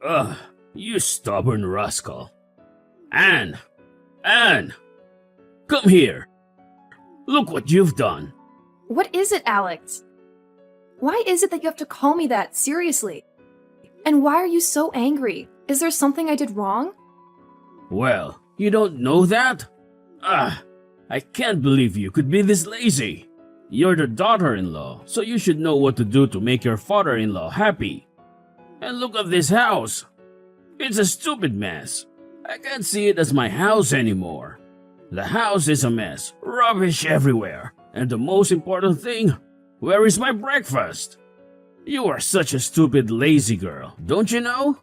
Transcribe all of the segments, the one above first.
Ugh, you stubborn rascal. Anne! Anne! Come here! Look what you've done! What is it, Alex? Why is it that you have to call me that, seriously? And why are you so angry? Is there something I did wrong? Well, you don't know that? I can't believe you could be this lazy. You're the daughter-in-law, so you should know what to do to make your father-in-law happy. And look at this house. It's a stupid mess. I can't see it as my house anymore. The house is a mess, rubbish everywhere, and the most important thing, where is my breakfast? You are such a stupid, lazy girl, don't you know?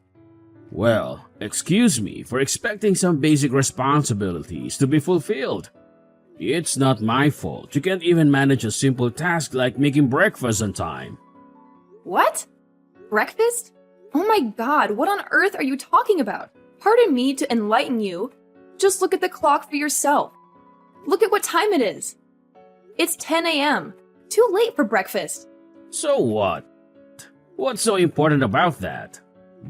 Well, excuse me for expecting some basic responsibilities to be fulfilled. It's not my fault you can't even manage a simple task like making breakfast on time. What? Breakfast? Oh my god, what on earth are you talking about? Pardon me to enlighten you. Just look at the clock for yourself. Look at what time it is. It's 10 a.m. Too late for breakfast. So what? What's so important about that?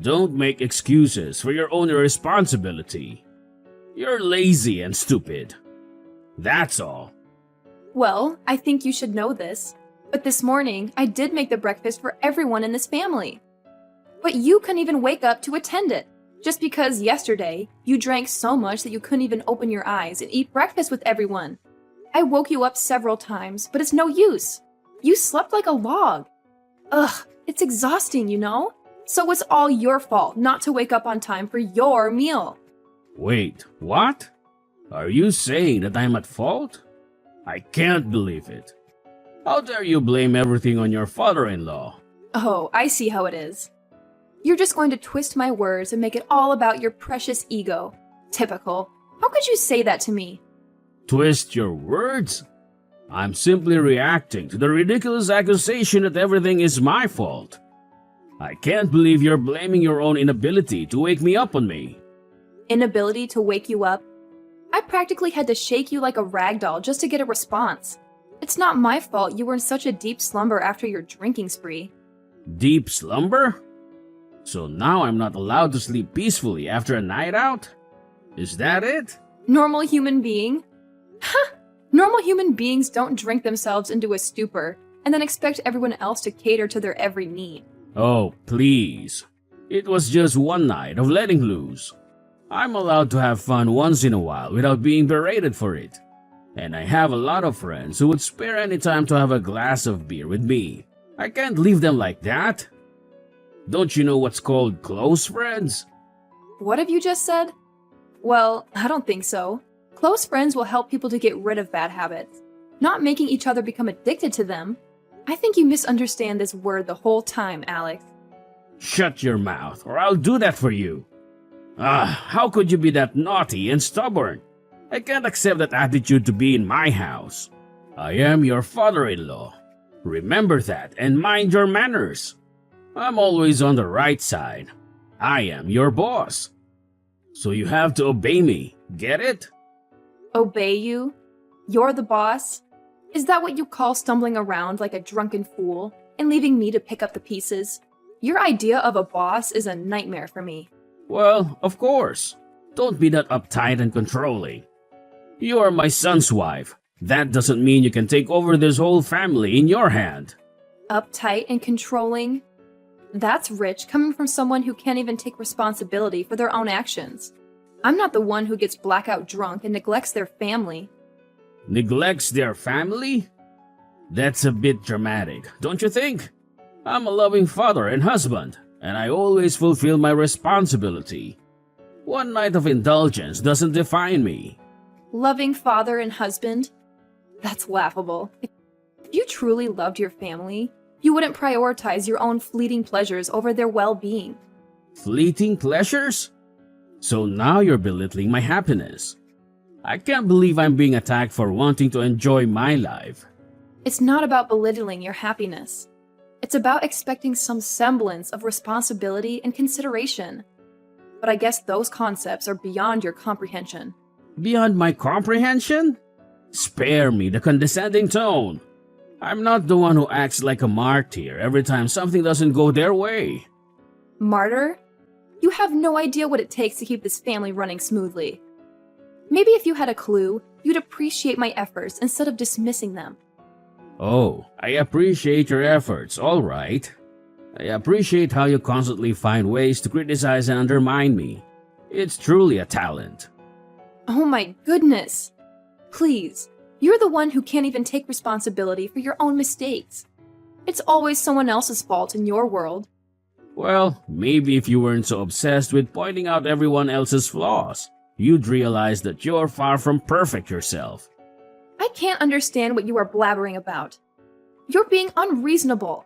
Don't make excuses for your own irresponsibility. You're lazy and stupid. That's all. Well, I think you should know this. But this morning, I did make the breakfast for everyone in this family. But you couldn't even wake up to attend it. Just because yesterday, you drank so much that you couldn't even open your eyes and eat breakfast with everyone. I woke you up several times, but it's no use. You slept like a log. Ugh, it's exhausting, you know? So it's all your fault not to wake up on time for your meal. Wait, what? Are you saying that I'm at fault? I can't believe it. How dare you blame everything on your father-in-law? Oh, I see how it is. You're just going to twist my words and make it all about your precious ego. Typical. How could you say that to me? Twist your words? I'm simply reacting to the ridiculous accusation that everything is my fault. I can't believe you're blaming your own inability to wake me up on me. Inability to wake you up? I practically had to shake you like a rag doll just to get a response. It's not my fault you were in such a deep slumber after your drinking spree. Deep slumber? So now I'm not allowed to sleep peacefully after a night out? Is that it? Normal human being? Ha! Normal human beings don't drink themselves into a stupor and then expect everyone else to cater to their every need. Oh, please. It was just one night of letting loose. I'm allowed to have fun once in a while without being berated for it. And I have a lot of friends who would spare any time to have a glass of beer with me. I can't leave them like that. Don't you know what's called close friends? What have you just said? Well, I don't think so. Close friends will help people to get rid of bad habits, not making each other become addicted to them. I think you misunderstand this word the whole time, Alex. Shut your mouth, or I'll do that for you. How could you be that naughty and stubborn? I can't accept that attitude to be in my house. I am your father-in-law. Remember that and mind your manners. I'm always on the right side. I am your boss. So you have to obey me, get it? Obey you? You're the boss? Is that what you call stumbling around like a drunken fool and leaving me to pick up the pieces? Your idea of a boss is a nightmare for me. Well, of course. Don't be that uptight and controlling. You are my son's wife. That doesn't mean you can take over this whole family in your hand. Uptight and controlling? That's rich coming from someone who can't even take responsibility for their own actions. I'm not the one who gets blackout drunk and neglects their family. Neglects their family? That's a bit dramatic, don't you think? I'm a loving father and husband, and I always fulfill my responsibility. One night of indulgence doesn't define me. Loving father and husband? That's laughable. If you truly loved your family, you wouldn't prioritize your own fleeting pleasures over their well-being. Fleeting pleasures? So now you're belittling my happiness. I can't believe I'm being attacked for wanting to enjoy my life. It's not about belittling your happiness. It's about expecting some semblance of responsibility and consideration. But I guess those concepts are beyond your comprehension. Beyond my comprehension? Spare me the condescending tone. I'm not the one who acts like a martyr every time something doesn't go their way. Martyr? You have no idea what it takes to keep this family running smoothly. Maybe if you had a clue, you'd appreciate my efforts instead of dismissing them. Oh, I appreciate your efforts, all right. I appreciate how you constantly find ways to criticize and undermine me. It's truly a talent. Oh my goodness. Please, you're the one who can't even take responsibility for your own mistakes. It's always someone else's fault in your world. Well, maybe if you weren't so obsessed with pointing out everyone else's flaws, you'd realize that you're far from perfect yourself. I can't understand what you are blabbering about. You're being unreasonable.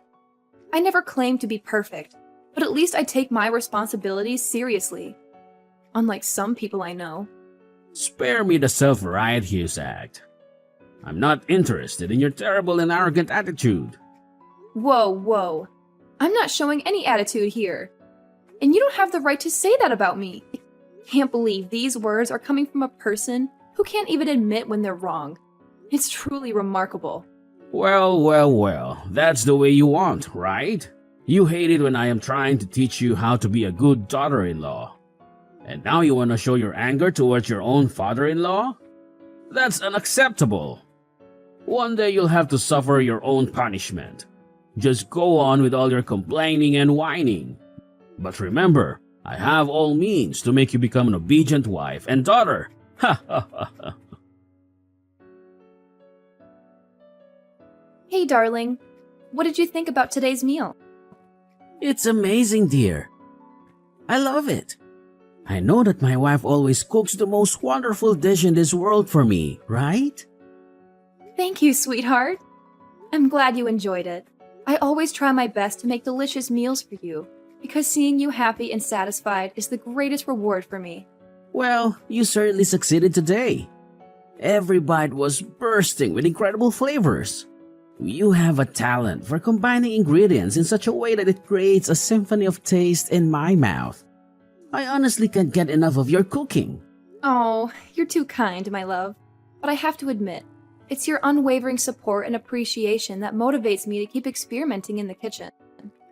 I never claimed to be perfect, but at least I take my responsibilities seriously. Unlike some people I know. Spare me the self-righteous act. I'm not interested in your terrible and arrogant attitude. Whoa. I'm not showing any attitude here. And you don't have the right to say that about me. I can't believe these words are coming from a person who can't even admit when they're wrong. It's truly remarkable. Well, that's the way you want, right? You hate it when I am trying to teach you how to be a good daughter-in-law. And now you want to show your anger towards your own father-in-law? That's unacceptable. One day you'll have to suffer your own punishment. Just go on with all your complaining and whining. But remember, I have all means to make you become an obedient wife and daughter. Ha ha ha ha. Hey darling, what did you think about today's meal? It's amazing, dear. I love it. I know that my wife always cooks the most wonderful dish in this world for me, right? Thank you, sweetheart. I'm glad you enjoyed it. I always try my best to make delicious meals for you, because seeing you happy and satisfied is the greatest reward for me. Well, you certainly succeeded today. Every bite was bursting with incredible flavors. You have a talent for combining ingredients in such a way that it creates a symphony of taste in my mouth. I honestly can't get enough of your cooking. Oh, you're too kind, my love. But I have to admit, it's your unwavering support and appreciation that motivates me to keep experimenting in the kitchen.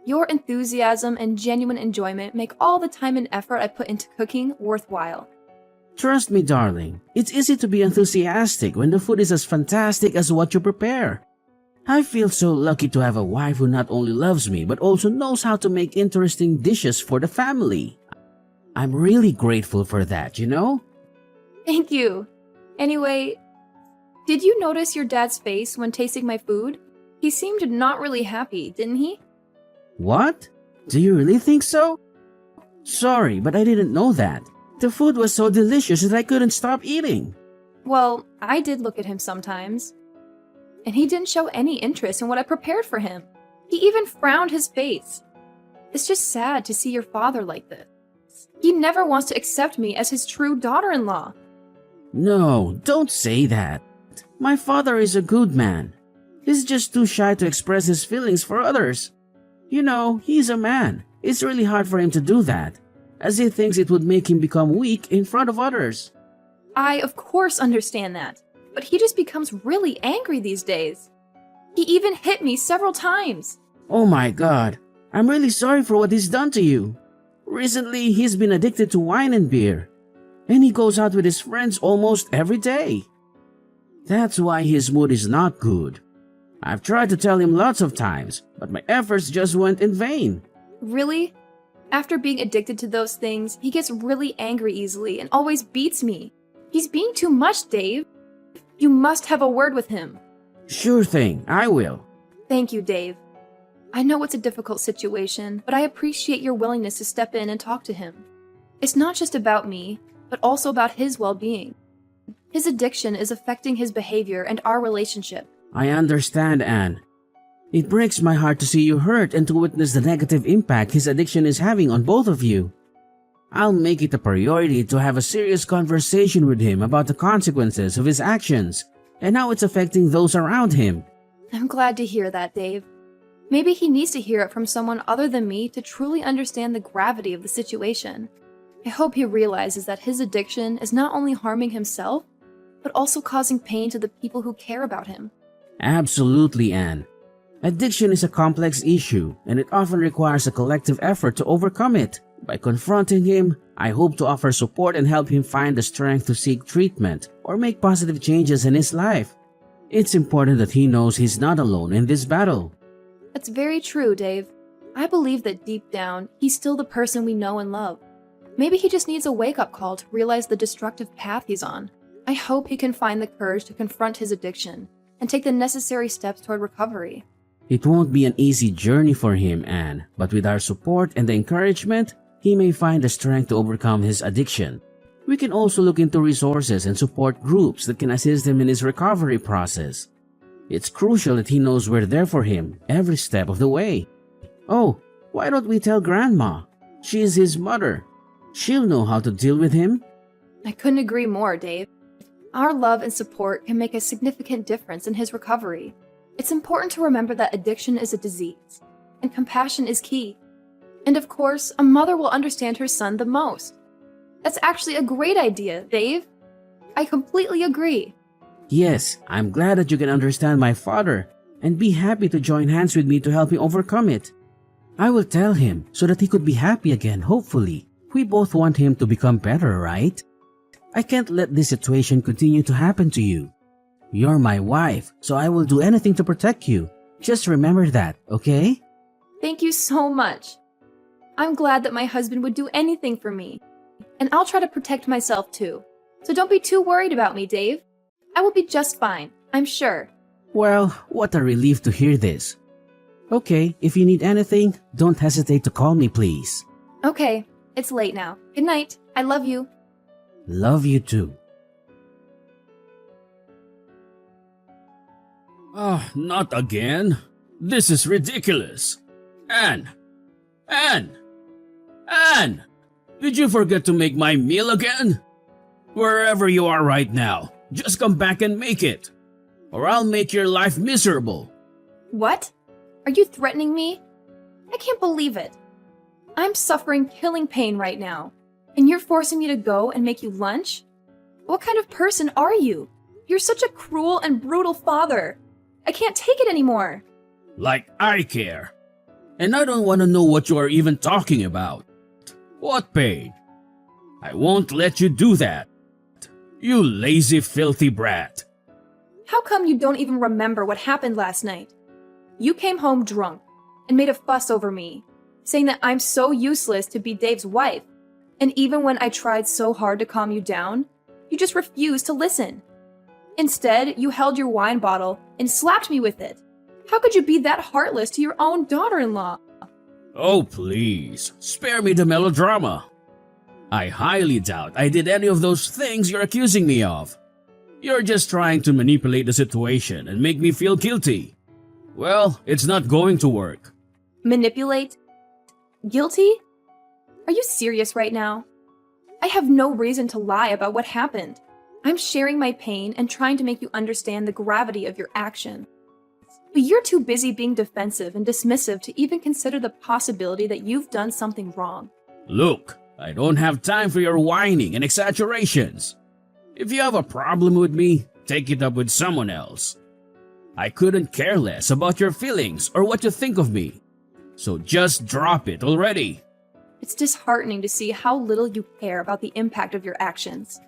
Your enthusiasm and genuine enjoyment make all the time and effort I put into cooking worthwhile. Trust me, darling, it's easy to be enthusiastic when the food is as fantastic as what you prepare. I feel so lucky to have a wife who not only loves me but also knows how to make interesting dishes for the family. I'm really grateful for that, you know? Thank you. Anyway, did you notice your dad's face when tasting my food? He seemed not really happy, didn't he? What? Do you really think so? Sorry, but I didn't know that. The food was so delicious that I couldn't stop eating. Well, I did look at him sometimes. And he didn't show any interest in what I prepared for him. He even frowned his face. It's just sad to see your father like this. He never wants to accept me as his true daughter-in-law. No, don't say that. My father is a good man. He's just too shy to express his feelings for others. You know, he's a man. It's really hard for him to do that, as he thinks it would make him become weak in front of others. I, of course, understand that. But he just becomes really angry these days. He even hit me several times. Oh my God, I'm really sorry for what he's done to you. Recently, he's been addicted to wine and beer, and he goes out with his friends almost every day. That's why his mood is not good. I've tried to tell him lots of times, but my efforts just went in vain. Really? After being addicted to those things, he gets really angry easily and always beats me. He's being too much, Dave. You must have a word with him. Sure thing, I will. Thank you, Dave. I know it's a difficult situation, but I appreciate your willingness to step in and talk to him. It's not just about me, but also about his well-being. His addiction is affecting his behavior and our relationship. I understand, Anne. It breaks my heart to see you hurt and to witness the negative impact his addiction is having on both of you. I'll make it a priority to have a serious conversation with him about the consequences of his actions and how it's affecting those around him. I'm glad to hear that, Dave. Maybe he needs to hear it from someone other than me to truly understand the gravity of the situation. I hope he realizes that his addiction is not only harming himself, but also causing pain to the people who care about him. Absolutely, Anne. Addiction is a complex issue, and it often requires a collective effort to overcome it. By confronting him, I hope to offer support and help him find the strength to seek treatment or make positive changes in his life. It's important that he knows he's not alone in this battle. That's very true, Dave. I believe that deep down, he's still the person we know and love. Maybe he just needs a wake-up call to realize the destructive path he's on. I hope he can find the courage to confront his addiction and take the necessary steps toward recovery. It won't be an easy journey for him, Anne, but with our support and the encouragement, he may find the strength to overcome his addiction. We can also look into resources and support groups that can assist him in his recovery process. It's crucial that he knows we're there for him every step of the way. Oh, why don't we tell Grandma? She is his mother. She'll know how to deal with him. I couldn't agree more, Dave. Our love and support can make a significant difference in his recovery. It's important to remember that addiction is a disease, and compassion is key. And of course, a mother will understand her son the most. That's actually a great idea, Dave. I completely agree. Yes, I'm glad that you can understand my father and be happy to join hands with me to help him overcome it. I will tell him so that he could be happy again, hopefully. We both want him to become better, right? I can't let this situation continue to happen to you. You're my wife, so I will do anything to protect you. Just remember that, okay? Thank you so much. I'm glad that my husband would do anything for me. And I'll try to protect myself too. So don't be too worried about me, Dave. I will be just fine, I'm sure. Well, what a relief to hear this. Okay, if you need anything, don't hesitate to call me, please. Okay, it's late now. Good night. I love you. Love you too. Not again. This is ridiculous. Anne! Anne! Anne! Did you forget to make my meal again? Wherever you are right now, just come back and make it. Or I'll make your life miserable. What? Are you threatening me? I can't believe it. I'm suffering killing pain right now, and you're forcing me to go and make you lunch? What kind of person are you? You're such a cruel and brutal father. I can't take it anymore. Like I care. And I don't want to know what you are even talking about. What pain? I won't let you do that. You lazy, filthy brat. How come you don't even remember what happened last night? You came home drunk and made a fuss over me, saying that I'm so useless to be Dave's wife. And even when I tried so hard to calm you down, you just refused to listen. Instead, you held your wine bottle and slapped me with it. How could you be that heartless to your own daughter-in-law? Oh, please, spare me the melodrama. I highly doubt I did any of those things you're accusing me of. You're just trying to manipulate the situation and make me feel guilty. Well, it's not going to work. Manipulate? Guilty? Are you serious right now? I have no reason to lie about what happened. I'm sharing my pain and trying to make you understand the gravity of your action. But you're too busy being defensive and dismissive to even consider the possibility that you've done something wrong. Look, I don't have time for your whining and exaggerations. If you have a problem with me, take it up with someone else. I couldn't care less about your feelings or what you think of me. So just drop it already. It's disheartening to see how little you care about the impact of your actions.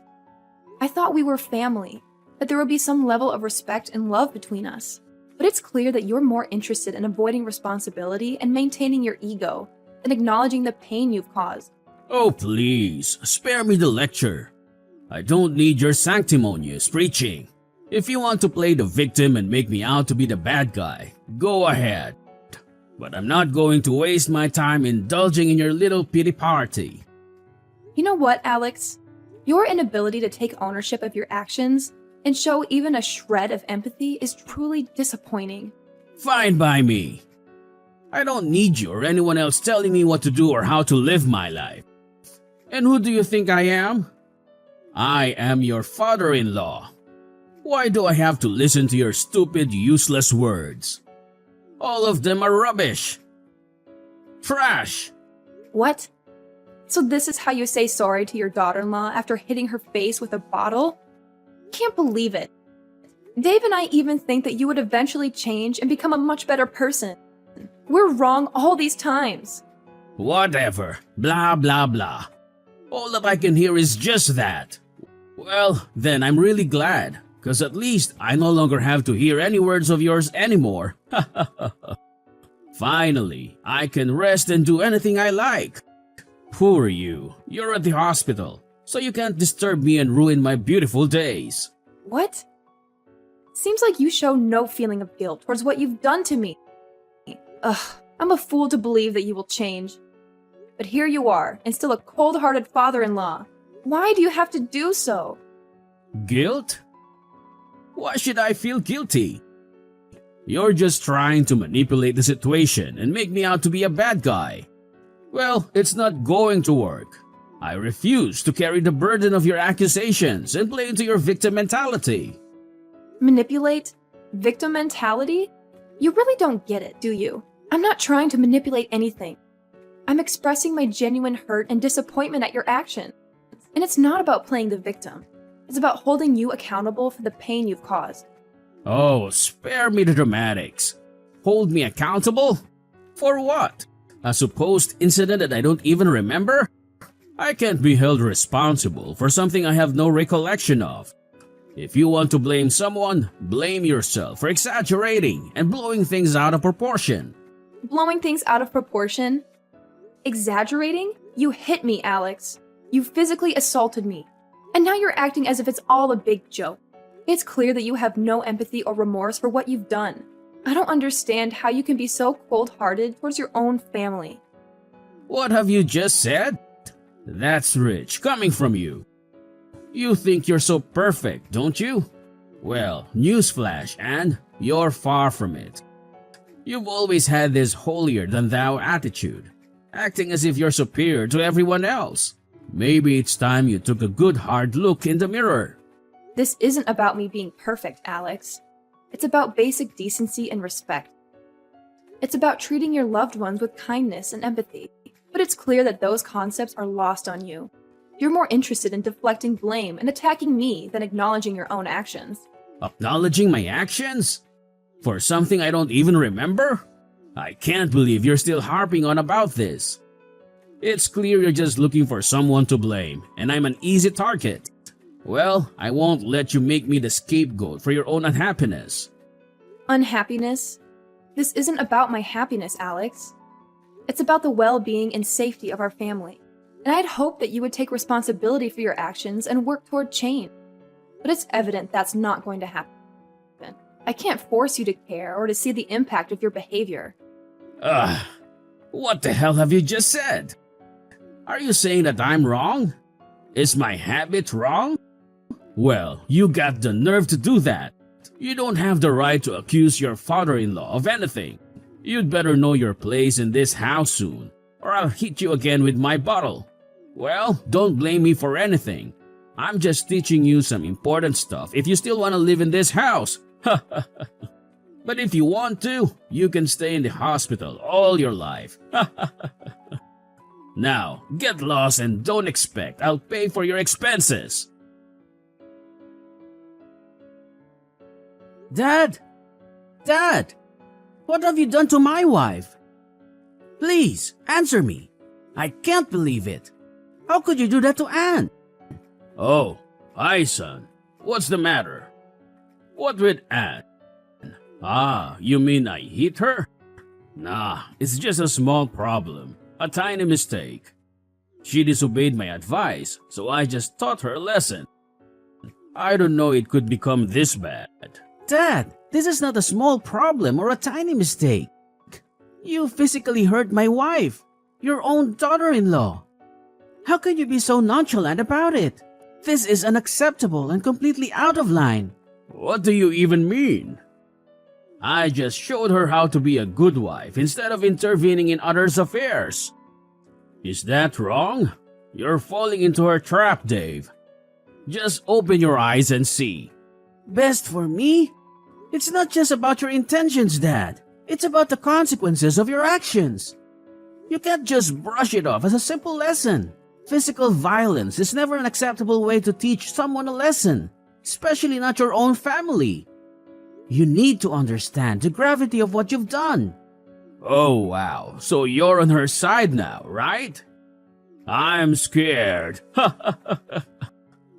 I thought we were family, that there would be some level of respect and love between us. But it's clear that you're more interested in avoiding responsibility and maintaining your ego than acknowledging the pain you've caused. Oh, please, spare me the lecture. I don't need your sanctimonious preaching. If you want to play the victim and make me out to be the bad guy, go ahead. But I'm not going to waste my time indulging in your little pity party. You know what, Alex? Your inability to take ownership of your actions and show even a shred of empathy is truly disappointing. Fine by me. I don't need you or anyone else telling me what to do or how to live my life. And who do you think I am? I am your father-in-law. Why do I have to listen to your stupid, useless words? All of them are rubbish. Trash. What? So this is how you say sorry to your daughter-in-law after hitting her face with a bottle? Can't believe it. Dave and I even think that you would eventually change and become a much better person. We're wrong all these times. Whatever. Blah, blah, blah. All that I can hear is just that. Well, then I'm really glad, because at least I no longer have to hear any words of yours anymore. Finally, I can rest and do anything I like. Poor you. You're at the hospital, so you can't disturb me and ruin my beautiful days. What? Seems like you show no feeling of guilt towards what you've done to me. Ugh, I'm a fool to believe that you will change. But here you are, and still a cold-hearted father-in-law. Why do you have to do so? Guilt? Why should I feel guilty? You're just trying to manipulate the situation and make me out to be a bad guy. Well, it's not going to work. I refuse to carry the burden of your accusations and play into your victim mentality. Manipulate? Victim mentality? You really don't get it, do you? I'm not trying to manipulate anything. I'm expressing my genuine hurt and disappointment at your actions. And it's not about playing the victim. It's about holding you accountable for the pain you've caused. Oh, spare me the dramatics. Hold me accountable? For what? A supposed incident that I don't even remember? I can't be held responsible for something I have no recollection of. If you want to blame someone, blame yourself for exaggerating and blowing things out of proportion. Blowing things out of proportion? Exaggerating? You hit me, Alex. You physically assaulted me. And now you're acting as if it's all a big joke. It's clear that you have no empathy or remorse for what you've done. I don't understand how you can be so cold-hearted towards your own family. What have you just said? That's rich, coming from you. You think you're so perfect, don't you? Well, newsflash, and you're far from it. You've always had this holier-than-thou attitude, acting as if you're superior to everyone else. Maybe it's time you took a good hard look in the mirror. This isn't about me being perfect, Alex. It's about basic decency and respect. It's about treating your loved ones with kindness and empathy. But it's clear that those concepts are lost on you. You're more interested in deflecting blame and attacking me than acknowledging your own actions. Acknowledging my actions? For something I don't even remember? I can't believe you're still harping on about this. It's clear you're just looking for someone to blame, and I'm an easy target. Well, I won't let you make me the scapegoat for your own unhappiness. Unhappiness? This isn't about my happiness, Alex. It's about the well-being and safety of our family. And I'd hope that you would take responsibility for your actions and work toward change. But it's evident that's not going to happen. I can't force you to care or to see the impact of your behavior. What the hell have you just said? Are you saying that I'm wrong? Is my habit wrong? Well, you got the nerve to do that. You don't have the right to accuse your father-in-law of anything. You'd better know your place in this house soon, or I'll hit you again with my bottle. Well, don't blame me for anything. I'm just teaching you some important stuff if you still want to live in this house. But if you want to, you can stay in the hospital all your life. Now, get lost and don't expect I'll pay for your expenses. Dad! Dad! What have you done to my wife? Please, answer me. I can't believe it. How could you do that to Anne? Oh, hi son. What's the matter? What with Anne? Ah, you mean I hit her? Nah, it's just a small problem. A tiny mistake. She disobeyed my advice, so I just taught her a lesson. I don't know it could become this bad. Dad, this is not a small problem or a tiny mistake. You physically hurt my wife, your own daughter-in-law. How can you be so nonchalant about it? This is unacceptable and completely out of line. What do you even mean? I just showed her how to be a good wife instead of intervening in others' affairs. Is that wrong? You're falling into her trap, Dave. Just open your eyes and see. Best for me? It's not just about your intentions, Dad. It's about the consequences of your actions. You can't just brush it off as a simple lesson. Physical violence is never an acceptable way to teach someone a lesson, especially not your own family. You need to understand the gravity of what you've done. Oh wow, so you're on her side now, right? I'm scared.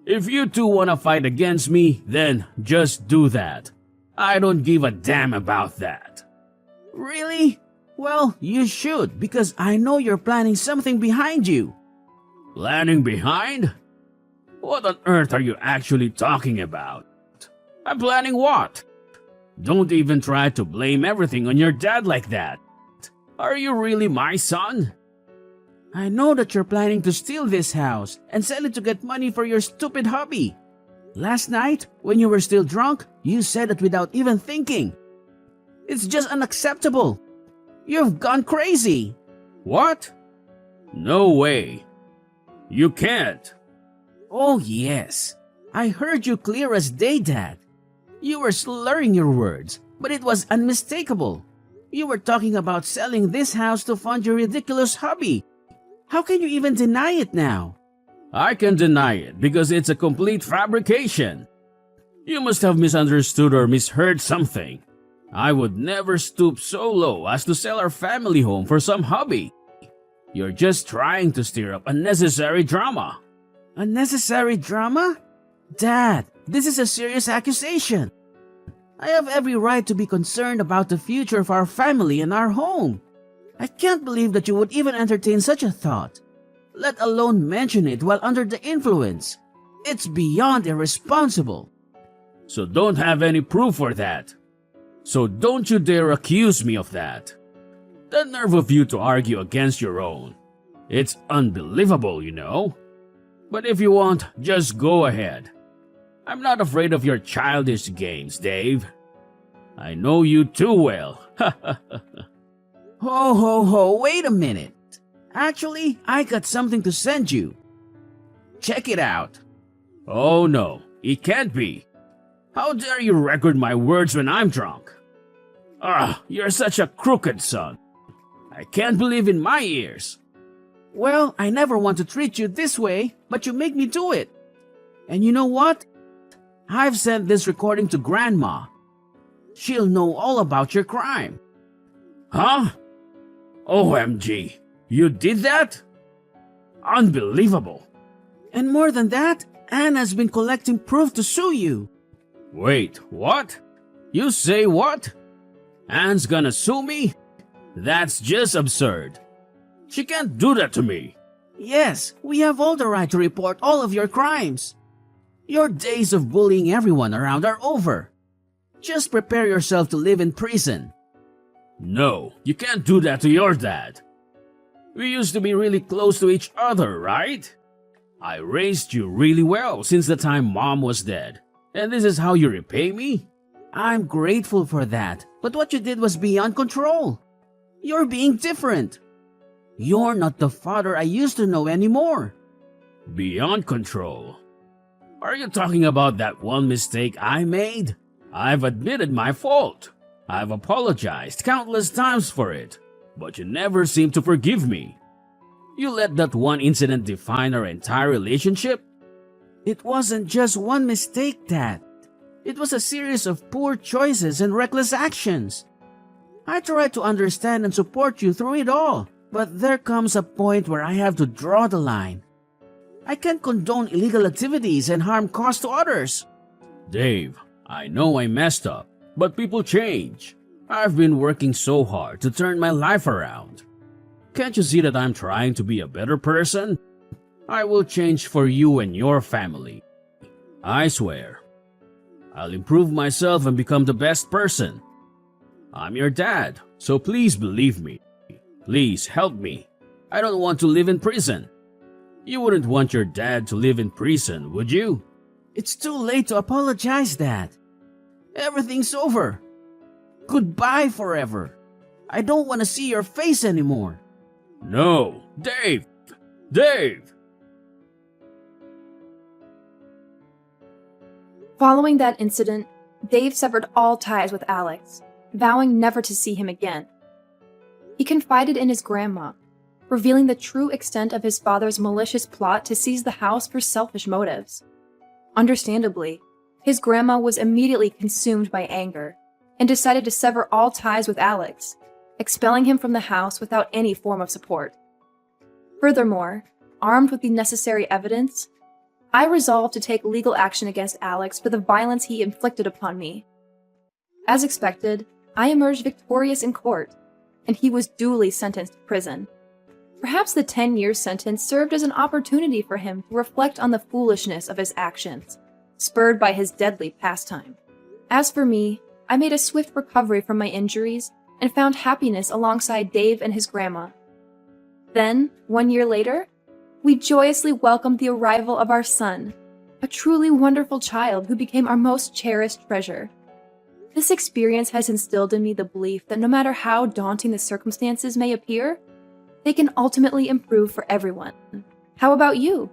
If you two wanna fight against me, then just do that. I don't give a damn about that. Really? Well, you should, because I know you're planning something behind you. Planning behind? What on earth are you actually talking about? I'm planning what? Don't even try to blame everything on your dad like that. Are you really my son? I know that you're planning to steal this house and sell it to get money for your stupid hobby. Last night, when you were still drunk, you said it without even thinking. It's just unacceptable. You've gone crazy. What? No way. You can't. Oh yes, I heard you clear as day, Dad. You were slurring your words, but it was unmistakable. You were talking about selling this house to fund your ridiculous hobby. How can you even deny it now? I can deny it because it's a complete fabrication. You must have misunderstood or misheard something. I would never stoop so low as to sell our family home for some hobby. You're just trying to stir up unnecessary drama. Unnecessary drama? Dad, this is a serious accusation. I have every right to be concerned about the future of our family and our home. I can't believe that you would even entertain such a thought, let alone mention it while under the influence. It's beyond irresponsible. So don't have any proof for that. So don't you dare accuse me of that. The nerve of you to argue against your own. It's unbelievable, you know. But if you want, just go ahead. I'm not afraid of your childish games, Dave. I know you too well. Ho ho ho, wait a minute. Actually, I got something to send you. Check it out. Oh no, it can't be. How dare you record my words when I'm drunk? You're such a crooked son. I can't believe in my ears. Well, I never want to treat you this way, but you make me do it. And you know what? I've sent this recording to Grandma. She'll know all about your crime. Huh? OMG, you did that? Unbelievable. And more than that, Anne has been collecting proof to sue you. Wait, what? You say what? Anne's gonna sue me? That's just absurd. She can't do that to me. Yes, we have all the right to report all of your crimes. Your days of bullying everyone around are over. Just prepare yourself to live in prison. No, you can't do that to your dad. We used to be really close to each other, right? I raised you really well since the time Mom was dead. And this is how you repay me? I'm grateful for that, but what you did was beyond control. You're being different. You're not the father I used to know anymore. Beyond control? Are you talking about that one mistake I made? I've admitted my fault. I've apologized countless times for it, but you never seem to forgive me. You let that one incident define our entire relationship? It wasn't just one mistake, Dad. It was a series of poor choices and reckless actions. I tried to understand and support you through it all, but there comes a point where I have to draw the line. I can't condone illegal activities and harm caused to others. Dave, I know I messed up, but people change. I've been working so hard to turn my life around. Can't you see that I'm trying to be a better person? I will change for you and your family. I swear. I'll improve myself and become the best person. I'm your dad, so please believe me. Please help me. I don't want to live in prison. You wouldn't want your dad to live in prison, would you? It's too late to apologize, Dad. Everything's over. Goodbye forever. I don't want to see your face anymore. No, Dave! Dave! Following that incident, Dave severed all ties with Alex, vowing never to see him again. He confided in his grandma, revealing the true extent of his father's malicious plot to seize the house for selfish motives. Understandably, his grandma was immediately consumed by anger and decided to sever all ties with Alex, expelling him from the house without any form of support. Furthermore, armed with the necessary evidence, I resolved to take legal action against Alex for the violence he inflicted upon me. As expected, I emerged victorious in court, and he was duly sentenced to prison. Perhaps the 10-year sentence served as an opportunity for him to reflect on the foolishness of his actions, spurred by his deadly pastime. As for me, I made a swift recovery from my injuries and found happiness alongside Dave and his grandma. Then, 1 year later, we joyously welcomed the arrival of our son, a truly wonderful child who became our most cherished treasure. This experience has instilled in me the belief that no matter how daunting the circumstances may appear, they can ultimately improve for everyone. How about you?